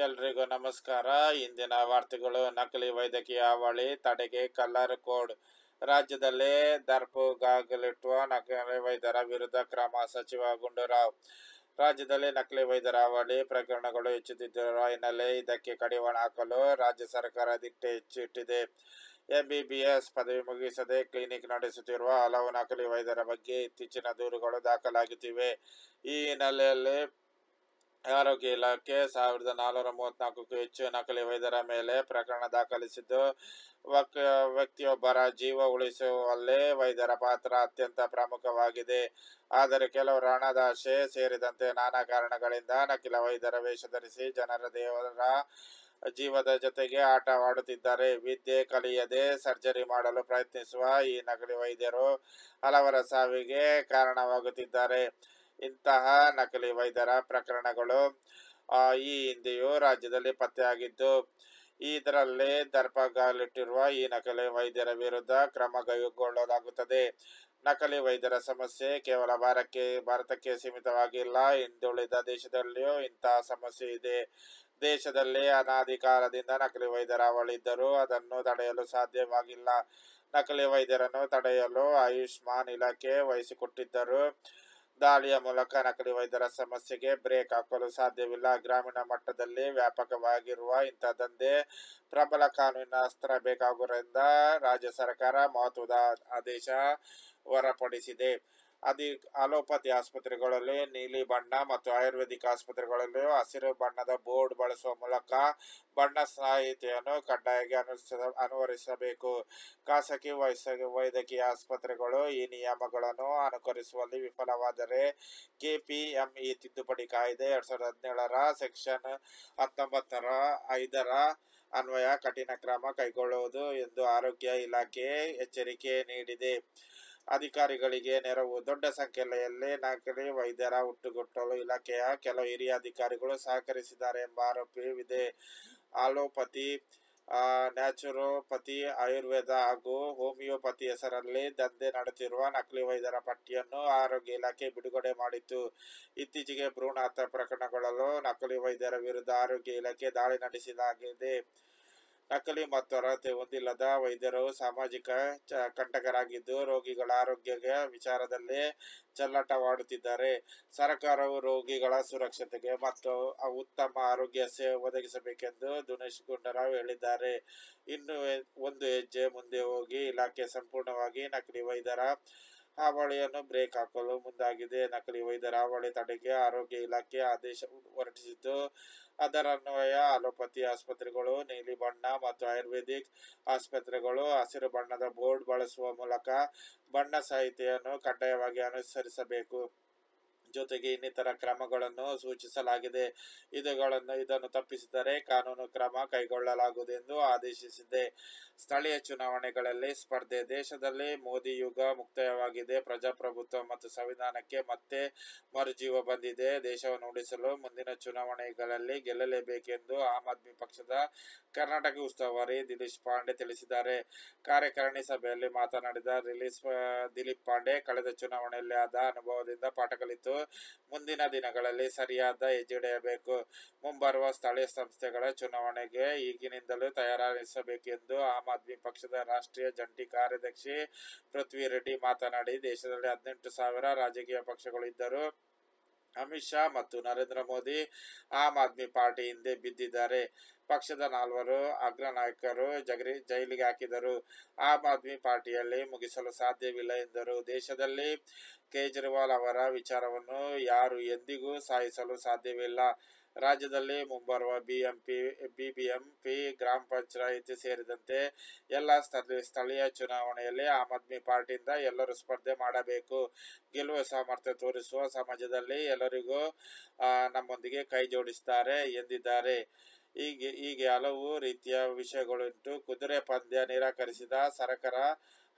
ಎಲ್ರಿಗೂ ನಮಸ್ಕಾರ. ಇಂದಿನ ವಾರ್ತೆಗಳು. ನಕಲಿ ವೈದ್ಯಕೀಯ ಹಾವಳಿ ತಡೆಗೆ ಕಲರ್ ಕೋಡ್. ರಾಜ್ಯದಲ್ಲಿ ದರ್ಪುಗಾಲಿಟ್ಟುವ ನಕಲಿ ವೈದ್ಯರ ವಿರುದ್ಧ ಕ್ರಮ. ಸಚಿವ ಗುಂಡೂರಾವ್. ರಾಜ್ಯದಲ್ಲಿ ನಕಲಿ ವೈದ್ಯರ ಹಾವಳಿ ಪ್ರಕರಣಗಳು ಹೆಚ್ಚುತ್ತಿರುವ ಹಿನ್ನೆಲೆ ಇದಕ್ಕೆ ಕಡಿವಾಣ ಹಾಕಲು ರಾಜ್ಯ ಸರ್ಕಾರ ದಿಟ್ಟೆ ಇಟ್ಟಿದೆ. ಎಂಬಿಬಿಎಸ್ ಪದವಿ ಮುಗಿಸದೆ ಕ್ಲಿನಿಕ್ ನಡೆಸುತ್ತಿರುವ ಹಲವು ನಕಲಿ ವೈದ್ಯರ ಬಗ್ಗೆ ಇತ್ತೀಚಿನ ದೂರುಗಳು ದಾಖಲಾಗುತ್ತಿವೆ. ಈ ಹಿನ್ನೆಲೆಯಲ್ಲಿ ಆರೋಗ್ಯ ಇಲಾಖೆ 1434ಕ್ಕೂ ಹೆಚ್ಚು ನಕಲಿ ವೈದ್ಯರ ಮೇಲೆ ಪ್ರಕರಣ ದಾಖಲಿಸಿದ್ದು, ವ್ಯಕ್ತಿಯೊಬ್ಬರ ಜೀವ ಉಳಿಸುವಲ್ಲಿ ವೈದ್ಯರ ಪಾತ್ರ ಅತ್ಯಂತ ಪ್ರಮುಖವಾಗಿದೆ. ಆದರೆ ಕೆಲವರು ಹಣದ ಆಸೆ ಸೇರಿದಂತೆ ನಾನಾ ಕಾರಣಗಳಿಂದ ನಕಲಿ ವೈದ್ಯರ ವೇಷ ಧರಿಸಿ ದೇವರ ಜೀವದ ಜೊತೆಗೆ ಆಟವಾಡುತ್ತಿದ್ದಾರೆ. ವಿದ್ಯೆ ಕಲಿಯದೆ ಸರ್ಜರಿ ಮಾಡಲು ಪ್ರಯತ್ನಿಸುವ ಈ ನಕಲಿ ವೈದ್ಯರು ಹಲವರ ಸಾವಿಗೆ ಕಾರಣವಾಗುತ್ತಿದ್ದಾರೆ. ಇಂತಹ ನಕಲಿ ವೈದ್ಯರ ಪ್ರಕರಣಗಳು ಈ ಹಿಂದೆಯೂ ರಾಜ್ಯದಲ್ಲಿ ಪತ್ತೆಯಾಗಿದ್ದು, ಇದರಲ್ಲಿ ದರ್ಪಗಾಲಿಟ್ಟಿರುವ ಈ ನಕಲಿ ವೈದ್ಯರ ವಿರುದ್ಧ ಕ್ರಮ ಕೈಗೊಳ್ಳಲಾಗುತ್ತದೆ. ನಕಲಿ ವೈದ್ಯರ ಸಮಸ್ಯೆ ಕೇವಲ ಭಾರತಕ್ಕೆ ಸೀಮಿತವಾಗಿಲ್ಲ. ಹಿಂದುಳಿದ ದೇಶದಲ್ಲಿಯೂ ಇಂತಹ ಸಮಸ್ಯೆ ಇದೆ. ದೇಶದಲ್ಲಿ ಅನಾದಿ ಕಾಲದಿಂದ ನಕಲಿ ವೈದ್ಯರ ಹಾವಳಿ ಇದ್ದರೂ ಅದನ್ನು ತಡೆಯಲು ಸಾಧ್ಯವಾಗಿಲ್ಲ. ನಕಲಿ ವೈದ್ಯರನ್ನು ತಡೆಯಲು ಆಯುಷ್ಮಾನ್ ಇಲಾಖೆ ವಹಿಸಿಕೊಟ್ಟಿದ್ದರೂ ದಾಳಿಯ ಮೂಲಕ ನಕಲಿ ವೈದ್ಯರ ಸಮಸ್ಯೆಗೆ ಬ್ರೇಕ್ ಹಾಕಲು ಸಾಧ್ಯವಿಲ್ಲ. ಗ್ರಾಮೀಣ ಮಟ್ಟದಲ್ಲಿ ವ್ಯಾಪಕವಾಗಿರುವ ಇಂಥ ದಂಧೆ ಪ್ರಬಲ ಕಾನೂನಿನ ಅಸ್ತ್ರ ಬೇಕಾಗುವುದರಿಂದ ರಾಜ್ಯ ಸರ್ಕಾರ ಮಹತ್ವದ ಆದೇಶ ಹೊರಡಿಸಿದೆ. ಅಲೋಪತಿ ಆಸ್ಪತ್ರೆಗಳಲ್ಲಿ ನೀಲಿ ಬಣ್ಣ ಮತ್ತು ಆಯುರ್ವೇದಿಕ್ ಆಸ್ಪತ್ರೆಗಳಲ್ಲಿ ಹಸಿರು ಬಣ್ಣದ ಬೋರ್ಡ್ ಬಳಸುವ ಮೂಲಕ ಬಣ್ಣ ಸಂಹಿತೆಯನ್ನು ಕಡ್ಡಾಯವಾಗಿ ಅನುಸರಿಸಬೇಕು. ಖಾಸಗಿ ವೈದ್ಯಕೀಯ ಆಸ್ಪತ್ರೆಗಳು ಈ ನಿಯಮಗಳನ್ನು ಅನುಸರಿಸುವಲ್ಲಿ ವಿಫಲವಾದರೆ ಕೆಪಿಎಂಇ ತಿದ್ದುಪಡಿ ಕಾಯ್ದೆ 2017ರ ಸೆಕ್ಷನ್ 19(5) ಅನ್ವಯ ಕಠಿಣ ಕ್ರಮ ಕೈಗೊಳ್ಳುವುದು ಎಂದು ಆರೋಗ್ಯ ಇಲಾಖೆ ಎಚ್ಚರಿಕೆ ನೀಡಿದೆ. ಅಧಿಕಾರಿಗಳಿಗೆ ನೆರವು. ದೊಡ್ಡ ಸಂಖ್ಯೆಯಲ್ಲಿ ನಕಲಿ ವೈದ್ಯರ ಹುಟ್ಟುಗುಟ್ಟಲು ಇಲಾಖೆಯ ಕೆಲವು ಹಿರಿಯ ಅಧಿಕಾರಿಗಳು ಸಹಕರಿಸಿದ್ದಾರೆ ಎಂಬ ಆರೋಪವಿದೆ. ಅಲೋಪತಿ, ನ್ಯಾಚುರೋಪತಿ, ಆಯುರ್ವೇದ ಹಾಗೂ ಹೋಮಿಯೋಪತಿ ಹೆಸರಲ್ಲಿ ದಂಧೆ ನಡೆಯುತ್ತಿರುವ ನಕಲಿ ವೈದ್ಯರ ಪಟ್ಟಿಯನ್ನು ಆರೋಗ್ಯ ಇಲಾಖೆ ಬಿಡುಗಡೆ ಮಾಡಿತ್ತು. ಇತ್ತೀಚೆಗೆ ಭ್ರೂಣ ಹತ್ಯೆ ಪ್ರಕರಣಗಳಲ್ಲೂ ನಕಲಿ ವೈದ್ಯರ ವಿರುದ್ಧ ಆರೋಗ್ಯ ಇಲಾಖೆ ದಾಳಿ ನಡೆಸಲಾಗಿದೆ. ನಕಲಿ ಮತ್ತು ಅರ್ಹತೆ ಹೊಂದಿಲ್ಲದ ವೈದ್ಯರು ಸಾಮಾಜಿಕ ಕಂಟಕರಾಗಿದ್ದು, ರೋಗಿಗಳ ಆರೋಗ್ಯ ವಿಚಾರದಲ್ಲಿ ಚೆಲ್ಲಾಟವಾಡುತ್ತಿದ್ದಾರೆ. ಸರ್ಕಾರವು ರೋಗಿಗಳ ಸುರಕ್ಷತೆಗೆ ಮತ್ತು ಉತ್ತಮ ಆರೋಗ್ಯ ಸೇವೆ ಒದಗಿಸಬೇಕೆಂದು ದಿನೇಶ್ ಗುಂಡೂರಾವ್ ಹೇಳಿದ್ದಾರೆ. ಇನ್ನು ಒಂದು ಹೆಜ್ಜೆ ಮುಂದೆ ಹೋಗಿ ಇಲಾಖೆ ಸಂಪೂರ್ಣವಾಗಿ ನಕಲಿ ವೈದ್ಯರ ಹಾವಳಿಯನ್ನು ಬ್ರೇಕ್ ಹಾಕಲು ಮುಂದಾಗಿದೆ. ನಕಲಿ ವೈದ್ಯರ ಹಾವಳಿ ತಡೆಗೆ ಆರೋಗ್ಯ ಇಲಾಖೆ ಆದೇಶ ಹೊರಡಿಸಿದ್ದು, ಅದರನ್ವಯ ಅಲೋಪತಿ ಆಸ್ಪತ್ರೆಗಳು ನೀಲಿ ಬಣ್ಣ ಮತ್ತು ಆಯುರ್ವೇದಿಕ್ ಆಸ್ಪತ್ರೆಗಳು ಹಸಿರು ಬಣ್ಣದ ಬೋರ್ಡ್ ಬಳಸುವ ಮೂಲಕ ಬಣ್ಣ ಸಂಹಿತೆಯನ್ನು ಕಡ್ಡಾಯವಾಗಿ ಅನುಸರಿಸಬೇಕು. ಜೊತೆಗೆ ಇನ್ನಿತರ ಕ್ರಮಗಳನ್ನು ಸೂಚಿಸಲಾಗಿದೆ. ಇದನ್ನು ತಪ್ಪಿಸಿದರೆ ಕಾನೂನು ಕ್ರಮ ಕೈಗೊಳ್ಳಲಾಗುವುದು ಎಂದು ಆದೇಶಿಸಿದೆ. ಸ್ಥಳೀಯ ಚುನಾವಣೆಗಳಲ್ಲಿ ಸ್ಪರ್ಧೆ. ದೇಶದಲ್ಲಿ ಮೋದಿ ಯುಗ ಮುಕ್ತಾಯವಾಗಿದೆ. ಪ್ರಜಾಪ್ರಭುತ್ವ ಮತ್ತು ಸಂವಿಧಾನಕ್ಕೆ ಮತ್ತೆ ಮರುಜೀವ ಬಂದಿದೆ. ದೇಶವನ್ನು ಉಳಿಸಲು ಮುಂದಿನ ಚುನಾವಣೆಗಳಲ್ಲಿ ಗೆಲ್ಲಲೇಬೇಕೆಂದು ಆಮ್ ಆದ್ಮಿ ಪಕ್ಷದ ಕರ್ನಾಟಕ ಉಸ್ತುವಾರಿ ದಿಲೀಪ್ ಪಾಂಡೆ ತಿಳಿಸಿದ್ದಾರೆ. ಕಾರ್ಯಕಾರಿಣಿ ಸಭೆಯಲ್ಲಿ ಮಾತನಾಡಿದ ದಿಲೀಪ್ ಪಾಂಡೆ, ಕಳೆದ ಚುನಾವಣೆಯಲ್ಲಿ ಆದ ಅನುಭವದಿಂದ ಪಾಠ ಕಲಿತು ಮುಂದಿನ ದಿನಗಳಲ್ಲಿ ಸರಿಯಾದ ಹೆಜ್ಜೆಯಿಡಬೇಕು. ಮುಂಬರುವ ಸ್ಥಳೀಯ ಸಂಸ್ಥೆಗಳ ಚುನಾವಣೆಗೆ ಈಗಿನಿಂದಲೂ ತಯಾರಿಸಬೇಕು ಎಂದು ಆಮ್ ಆದ್ಮಿ ಪಕ್ಷದ ರಾಷ್ಟ್ರೀಯ ಜಂಟಿ ಕಾರ್ಯದರ್ಶಿ ಪೃಥ್ವಿ ರೆಡ್ಡಿ ಮಾತನಾಡಿ, ದೇಶದಲ್ಲಿ 18,000 ರಾಜಕೀಯ ಪಕ್ಷಗಳು ಇದ್ದರೂ ಅಮಿತ್ ಶಾ ಮತ್ತು ನರೇಂದ್ರ ಮೋದಿ ಆಮ್ ಆದ್ಮಿ ಪಾರ್ಟಿ ಹಿಂದೆ ಬಿದ್ದಿದ್ದಾರೆ. ಪಕ್ಷದ 4 ಅಗ್ರ ನಾಯಕರು ಜೈಲಿಗೆ ಹಾಕಿದರೂ ಆಮ್ ಆದ್ಮಿ ಪಾರ್ಟಿಯಲ್ಲಿ ಮುಗಿಸಲು ಸಾಧ್ಯವಿಲ್ಲ ಎಂದರು. ದೇಶದಲ್ಲಿ ಕೇಜ್ರಿವಾಲ್ ಅವರ ವಿಚಾರವನ್ನು ಯಾರು ಎಂದಿಗೂ ಸಾಯಿಸಲು ಸಾಧ್ಯವಿಲ್ಲ. ರಾಜ್ಯದಲ್ಲಿ ಮುಂಬರುವ ಬಿಬಿಎಂಪಿ, ಗ್ರಾಮ ಪಂಚಾಯಿತಿ ಸೇರಿದಂತೆ ಎಲ್ಲ ಸ್ಥಳೀಯ ಚುನಾವಣೆಯಲ್ಲಿ ಆಮ್ ಆದ್ಮಿ ಪಾರ್ಟಿಯಿಂದ ಎಲ್ಲರೂ ಸ್ಪರ್ಧೆ ಮಾಡಬೇಕು. ಗೆಲ್ಲುವ ಸಾಮರ್ಥ್ಯ ತೋರಿಸುವ ಸಮಾಜದಲ್ಲಿ ಎಲ್ಲರಿಗೂ ನಮ್ಮೊಂದಿಗೆ ಕೈ ಜೋಡಿಸಿದ್ದಾರೆ ಎಂದಿದ್ದಾರೆ. ಹೀಗೆ ಹಲವು ರೀತಿಯ ವಿಷಯಗಳುಂಟು. ಕುದುರೆ ಪಂದ್ಯ ನಿರಾಕರಿಸಿದ ಸರ್ಕಾರ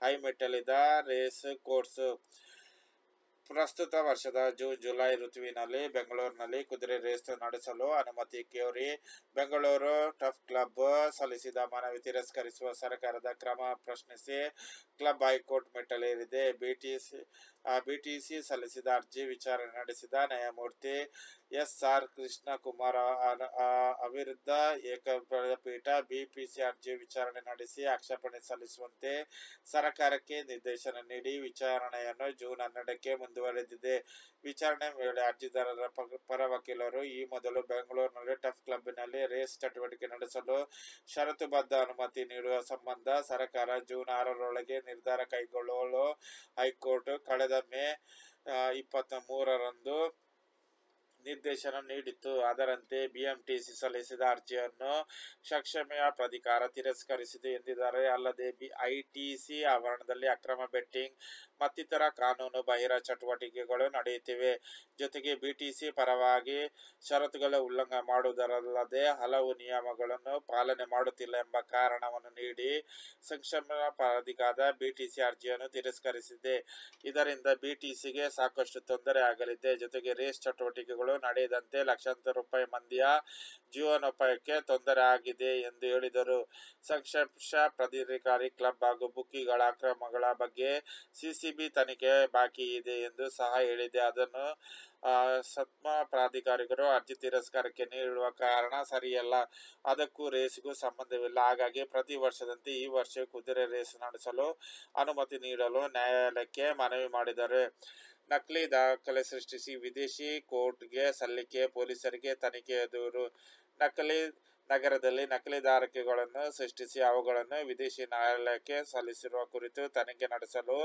ಹೈಮೆಟ್ಟಲಿದ ರೇಸ್ ಕೋರ್ಸ್. ಪ್ರಸ್ತುತ ವರ್ಷದ ಜೂನ್-ಜುಲೈ ಋತುವಿನಲ್ಲಿ ಬೆಂಗಳೂರಿನಲ್ಲಿ ಕುದುರೆ ರೇಸ್ ನಡೆಸಲು ಅನುಮತಿ ಕೋರಿ ಬೆಂಗಳೂರು ಟರ್ಫ್ ಕ್ಲಬ್ ಸಲ್ಲಿಸಿದ ಮನವಿ ತಿರಸ್ಕರಿಸುವ ಸರ್ಕಾರದ ಕ್ರಮ ಪ್ರಶ್ನಿಸಿ ಕ್ಲಬ್ ಹೈಕೋರ್ಟ್ ಮೆಟ್ಟಿಲೇರಿದೆ. ಬಿಟಿಸಿ ಸಲ್ಲಿಸಿದ ಅರ್ಜಿ ವಿಚಾರಣೆ ನಡೆಸಿದ ನ್ಯಾಯಮೂರ್ತಿ ಎಸ್.ಆರ್. ಕೃಷ್ಣಕುಮಾರ್ ಅವಿರುದ್ಧ ಏಕಪೀಠ ಬಿಪಿಸಿ ಅರ್ಜಿ ವಿಚಾರಣೆ ನಡೆಸಿ ಆಕ್ಷೇಪಣೆ ಸಲ್ಲಿಸುವಂತೆ ಸರ್ಕಾರಕ್ಕೆ ನಿರ್ದೇಶನ ನೀಡಿ ವಿಚಾರಣೆಯನ್ನು ಜೂನ್ 12ಕ್ಕೆ ಮುಂದುವರೆದಿದೆ. ವಿಚಾರಣೆ ವೇಳೆ ಅರ್ಜಿದಾರರ ಪರ ವಕೀಲರು ಈ ಮೊದಲು ಬೆಂಗಳೂರಿನಲ್ಲಿ ಟರ್ಫ್ ಕ್ಲಬ್ನಲ್ಲಿ ರೇಸ್ ಚಟುವಟಿಕೆ ನಡೆಸಲು ಷರತ್ತುಬದ್ಧ ಅನುಮತಿ ನೀಡುವ ಸಂಬಂಧ ಸರ್ಕಾರ ಜೂನ್ 6ರೊಳಗೆ ನಿರ್ಧಾರ ಕೈಗೊಳ್ಳಲು ಹೈಕೋರ್ಟ್ ಕಳೆದ ಮೇ 23ರಂದು ನಿರ್ದೇಶನ ನೀಡಿತ್ತು. ಅದರಂತೆ ಬಿಎಂಟಿಸಿ ಸಲ್ಲಿಸಿದ ಅರ್ಜಿಯನ್ನು ಸಕ್ಷಮ ಪ್ರಾಧಿಕಾರ ತಿರಸ್ಕರಿಸಿದೆ ಎಂದಿದ್ದಾರೆ. ಅಲ್ಲದೆ ಐಟಿಸಿ ಆವರಣದಲ್ಲಿ ಅಕ್ರಮ ಬೆಟ್ಟಿಂಗ್ ಮತ್ತಿತರ ಕಾನೂನು ಬಾಹಿರ ಚಟುವಟಿಕೆಗಳು ನಡೆಯುತ್ತಿವೆ. ಜೊತೆಗೆ ಬಿಟಿಸಿ ಪರವಾಗಿ ಷರತ್ತುಗಳ ಉಲ್ಲಂಘನೆ ಮಾಡುವುದಲ್ಲದೆ ಹಲವು ನಿಯಮಗಳನ್ನು ಪಾಲನೆ ಮಾಡುತ್ತಿಲ್ಲ ಎಂಬ ಕಾರಣವನ್ನು ನೀಡಿ ಸಕ್ಷಮ ಪ್ರಾಧಿಕಾರ ಬಿಟಿಸಿ ಅರ್ಜಿಯನ್ನು ತಿರಸ್ಕರಿಸಿದೆ. ಇದರಿಂದ ಬಿಟಿಸಿಗೆ ಸಾಕಷ್ಟು ತೊಂದರೆ ಆಗಲಿದೆ. ಜೊತೆಗೆ ರೇಸ್ ಚಟುವಟಿಕೆಗಳು ನಡೆಯದಂತೆ ಲಕ್ಷಾಂತರ ರೂಪಾಯಿ ಮಂದಿಯ ಜೀವನೋಪಾಯಕ್ಕೆ ತೊಂದರೆ ಆಗಿದೆ ಎಂದು ಹೇಳಿದರು. ಸಕ್ಷಮ ಪ್ರಾಧಿಕಾರ ಕ್ಲಬ್ ಹಾಗೂ ಬುಕ್ಕಿಗಳ ಅಕ್ರಮಗಳ ಬಗ್ಗೆ ಸಿಸಿಬಿ ತನಿಖೆ ಬಾಕಿ ಇದೆ ಎಂದು ಸಹ ಹೇಳಿದೆ. ಅದನ್ನು ಸಕ್ಷಮ ಪ್ರಾಧಿಕಾರಿಗಳು ಅರ್ಜಿ ತಿರಸ್ಕಾರಕ್ಕೆ ನೀಡುವ ಕಾರಣ ಸರಿಯಲ್ಲ. ಅದಕ್ಕೂ ರೇಸ್ಗೂ ಸಂಬಂಧವಿಲ್ಲ. ಹಾಗಾಗಿ ಪ್ರತಿ ವರ್ಷದಂತೆ ಈ ವರ್ಷ ಕುದುರೆ ರೇಸ್ ನಡೆಸಲು ಅನುಮತಿ ನೀಡಲು ನ್ಯಾಯಾಲಯಕ್ಕೆ ಮನವಿ ಮಾಡಿದ್ದಾರೆ. ನಕಲಿ ದಾಖಲೆ ಸೃಷ್ಟಿಸಿ ವಿದೇಶಿ ಕೋರ್ಟ್ಗೆ ಸಲ್ಲಿಕೆ, ಪೊಲೀಸರಿಗೆ ತನಿಖೆಯ ದೂರು. ನಗರದಲ್ಲಿ ನಕಲಿ ದಾಖಲೆಗಳನ್ನು ಸೃಷ್ಟಿಸಿ ಅವುಗಳನ್ನು ವಿದೇಶಿ ನ್ಯಾಯಾಲಯಕ್ಕೆ ಸಲ್ಲಿಸಿರುವ ಕುರಿತು ತನಿಖೆ ನಡೆಸಲು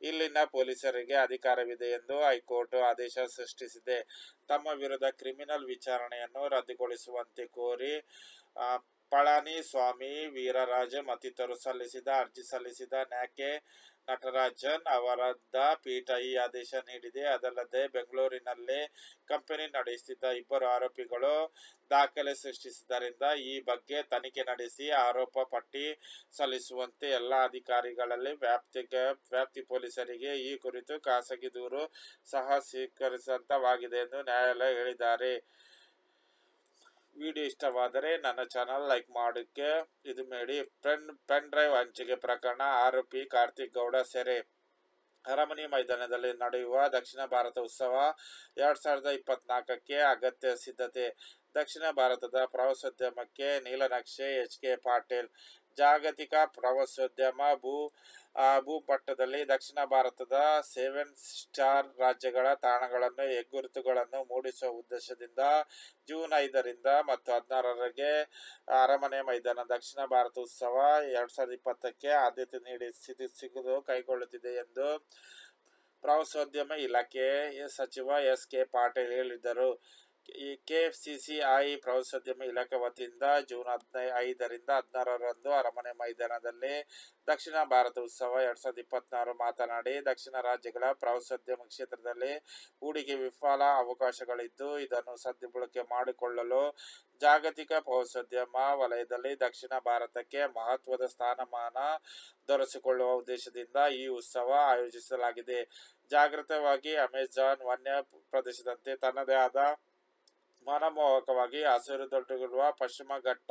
ಇಲ್ಲಿನ ಪೊಲೀಸರಿಗೆ ಅಧಿಕಾರವಿದೆ ಎಂದು ಹೈಕೋರ್ಟ್ ಆದೇಶ ಸೃಷ್ಟಿಸಿದೆ. ತಮ್ಮ ವಿರುದ್ಧ ಕ್ರಿಮಿನಲ್ ವಿಚಾರಣೆಯನ್ನು ರದ್ದುಗೊಳಿಸುವಂತೆ ಕೋರಿ ಪಳನಿಸ್ವಾಮಿ, ವೀರರಾಜ್ ಮತ್ತಿತರರು ಸಲ್ಲಿಸಿದ ಅರ್ಜಿ ಸಲ್ಲಿಸಿದ ನ್ಯಾ. ನಟರಾಜನ್ ಅವರಿದ್ದ ಪೀಠ ಈ ಆದೇಶ ನೀಡಿದೆ. ಅದಲ್ಲದೆ ಬೆಂಗಳೂರಿನಲ್ಲೇ ಕಂಪನಿ ನಡೆಸುತ್ತಿದ್ದ ಇಬ್ಬರು ಆರೋಪಿಗಳು ದಾಖಲೆ ಸೃಷ್ಟಿಸಿದ್ದರಿಂದ ಈ ಬಗ್ಗೆ ತನಿಖೆ ನಡೆಸಿ ಆರೋಪ ಪಟ್ಟಿ ಸಲ್ಲಿಸುವಂತೆ ಎಲ್ಲ ಅಧಿಕಾರಿಗಳಲ್ಲಿ ವ್ಯಾಪ್ತಿ ಪೊಲೀಸರಿಗೆ ಈ ಕುರಿತು ಖಾಸಗಿ ದೂರು ಸಹ ಸ್ವೀಕರಿಸಿದಂತಾಗಿದೆ ಎಂದು ನ್ಯಾಯಾಲಯ ಹೇಳಿದ್ದಾರೆ. ವಿಡಿಯೋ ಇಷ್ಟವಾದರೆ ನನ್ನ ಚಾನಲ್ ಲೈಕ್ ಮಾಡೋಕ್ಕೆ ಇದು ಮಾಡಿ. ಪೆನ್ ಡ್ರೈವ್ ಹಂಚಿಕೆ ಪ್ರಕರಣ ಆರೋಪಿ ಕಾರ್ತಿಕ್ ಗೌಡ ಸೆರೆ. ಅರಮನೆ ಮೈದಾನದಲ್ಲಿ ನಡೆಯುವ ದಕ್ಷಿಣ ಭಾರತ ಉತ್ಸವ 2024ಕ್ಕೆ ಅಗತ್ಯ ಸಿದ್ಧತೆ. ದಕ್ಷಿಣ ಭಾರತದ ಪ್ರವಾಸೋದ್ಯಮಕ್ಕೆ ನೀಲನಕ್ಷೆ ಎಚ್.ಕೆ. ಪಾಟೀಲ್. ಜಾಗತಿಕ ಪ್ರವಾಸೋದ್ಯಮ ಭೂಪಟದಲ್ಲಿ ದಕ್ಷಿಣ ಭಾರತದ 7 ಸ್ಟಾರ್ ರಾಜ್ಯಗಳ ತಾಣಗಳನ್ನು ಹೆಗ್ಗುರುತುಗಳನ್ನು ಮೂಡಿಸುವ ಉದ್ದೇಶದಿಂದ ಜೂನ್ 5ರಿಂದ ಮತ್ತು 16ರವರೆಗೆ ಅರಮನೆ ಮೈದಾನ ದಕ್ಷಿಣ ಭಾರತ ಉತ್ಸವ 2020ಕ್ಕೆ ಆದ್ಯತೆ ನೀಡಿ ಸಿದ್ಧತೆ ಕೈಗೊಳ್ಳುತ್ತಿದೆ ಎಂದು ಪ್ರವಾಸೋದ್ಯಮ ಇಲಾಖೆ ಸಚಿವ ಎಸ್.ಕೆ. ಪಾಟೀಲ್ ಹೇಳಿದರು. ಕೆಎಫ್ಸಿಸಿಐ ಪ್ರವಾಸೋದ್ಯಮ ಇಲಾಖೆ ವತಿಯಿಂದ ಜೂನ್ 5ರಿಂದ 16ರಂದು ಅರಮನೆ ಮೈದಾನದಲ್ಲಿ ದಕ್ಷಿಣ ಭಾರತ ಉತ್ಸವ 2024 ಮಾತನಾಡಿ, ದಕ್ಷಿಣ ರಾಜ್ಯಗಳ ಪ್ರವಾಸೋದ್ಯಮ ಕ್ಷೇತ್ರದಲ್ಲಿ ಹೂಡಿಕೆ ವಿಫಲ ಅವಕಾಶಗಳಿದ್ದು ಇದನ್ನು ಸದ್ಬಳಕೆ ಮಾಡಿಕೊಳ್ಳಲು ಜಾಗತಿಕ ಪ್ರವಾಸೋದ್ಯಮ ವಲಯದಲ್ಲಿ ದಕ್ಷಿಣ ಭಾರತಕ್ಕೆ ಮಹತ್ವದ ಸ್ಥಾನಮಾನ ದೊರಕಿಸಿಕೊಳ್ಳುವ ಉದ್ದೇಶದಿಂದ ಈ ಉತ್ಸವ ಆಯೋಜಿಸಲಾಗಿದೆ. ಜಾಗತಿಕವಾಗಿ ಅಮೆಜಾನ್ ವನ್ಯ ಪ್ರದೇಶದಂತೆ ತನ್ನದೇ ಆದ ಮನಮೋಹಕವಾಗಿ ಹಸಿರುದೊಡ್ಡಿರುವ ಪಶ್ಚಿಮ ಘಟ್ಟ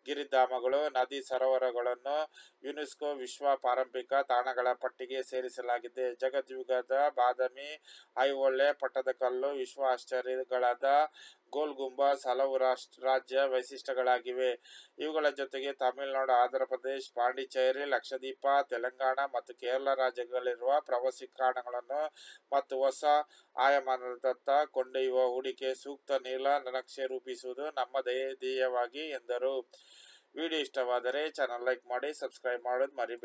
ಗಿರಿಧಾಮಗಳು, ನದಿ ಸರೋವರಗಳನ್ನು ಯುನೆಸ್ಕೋ ವಿಶ್ವ ಪಾರಂಪರಿಕ ತಾಣಗಳ ಪಟ್ಟಿಗೆ ಸೇರಿಸಲಾಗಿದೆ. ಜಗದ್ವಿಖ್ಯಾತ ಬಾದಾಮಿ, ಐಹೊಳೆ, ಪಟ್ಟದಕಲ್ಲು, ವಿಶ್ವ ಆಶ್ಚರ್ಯಗಳಾದ ಗೋಲ್ ಗುಂಬಜ್ ಹಲವು ರಾಜ್ಯ ವೈಶಿಷ್ಟ್ಯಗಳಾಗಿವೆ. ಇವುಗಳ ಜೊತೆಗೆ ತಮಿಳುನಾಡು, ಆಂಧ್ರ ಪ್ರದೇಶ, ಪಾಂಡಿಚೇರಿ, ಲಕ್ಷದ್ವೀಪ, ತೆಲಂಗಾಣ ಮತ್ತು ಕೇರಳ ರಾಜ್ಯಗಳಲ್ಲಿರುವ ಪ್ರವಾಸಿ ತಾಣಗಳನ್ನು ಮತ್ತು ಹೊಸ ಆಯಾಮದತ್ತ ಕೊಂಡೊಯ್ಯುವ ಹೂಡಿಕೆ ಸೂಕ್ತ ನೀಲ ನಕ್ಷೆ ರೂಪಿಸುವುದು ನಮ್ಮ ಧ್ಯೇಯವಾಗಿದೆ ಎಂದರು. ವಿಡಿಯೋ ಇಷ್ಟವಾದರೆ ಚಾನಲ್ ಲೈಕ್ ಮಾಡಿ, ಸಬ್ಸ್ಕ್ರೈಬ್ ಮಾಡೋದು ಮರಿಬೇಡಿ.